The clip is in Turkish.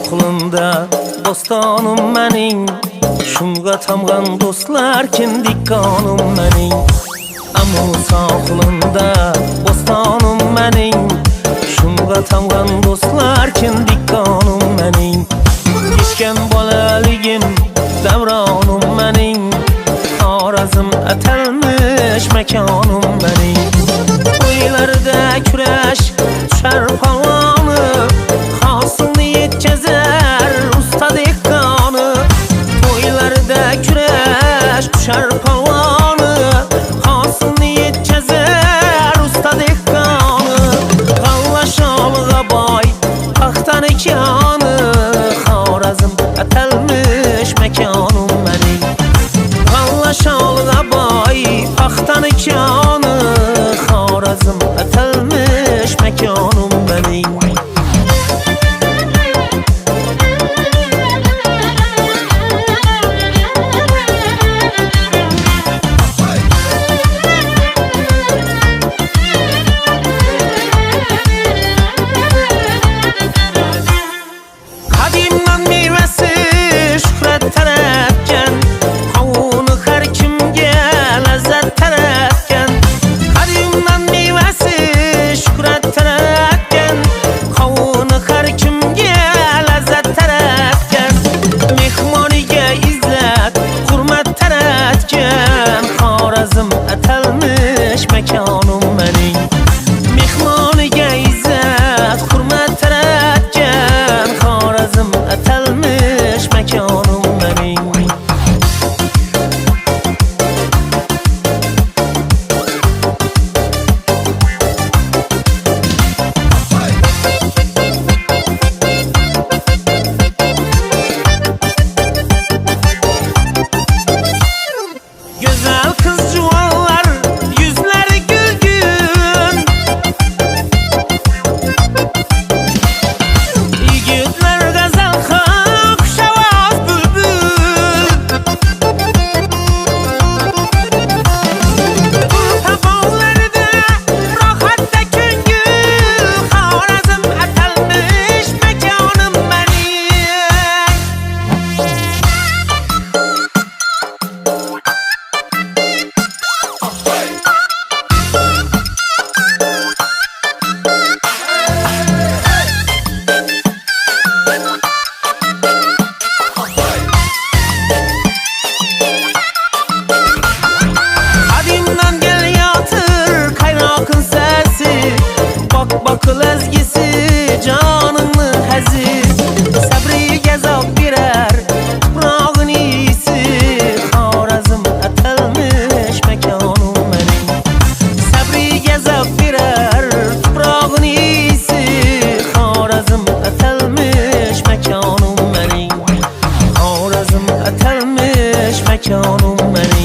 sohilinde dostanım mening, şumga tamgan dostlar kindik kanım mening. Amu sohilinde dostanım mening, şumga tamgan dostlar kindik kanım mening. Geçken bolaligim davranım mening, Xorazm atalmış mekanım mening. To'ylarda kurash tushar polvoni, hosilni yetkazar usta dehqoni. To'ylarda kurash tushar polvoni, hosilni yetkazar usta dehqoni. G'alla sholg'a boy paxta nikoni, Xorazm atalmış mekanım mening. G'alla sholg'a boy paxta nikoni, Xorazm atalmış mekanım benim. Qadimdan mevasi shuhrat taratgan, qovuni har kimga lazzat taratgan. Qadimdan mevasi shuhrat taratgan, qovuni har kimga lazzat taratgan. Mehmoniga izzat hurmat taratgan, Xorazm atalmış mekanım mening. Mehmoniga izzat hurmat taratgan, Xorazm atalmış mekanım mening. Güzel kız juvallar, yüzleri gülgün. Yigitler gazel kuşavaz bülbül. Tafonlarda rahatda ko'ngil, Xorazm atalmış mekanım mening. Qadimdan kelyatır kaynoqin sesi, bak ezgisi canını hazi. Sabriga zavq berar tuprog'in iysi, Xorazm atalmış mekanım mening. Sabriga zavq berar tuprog'in iysi, Xorazm atalmış mekanım mening. Xorazm atalmış mekanım mening.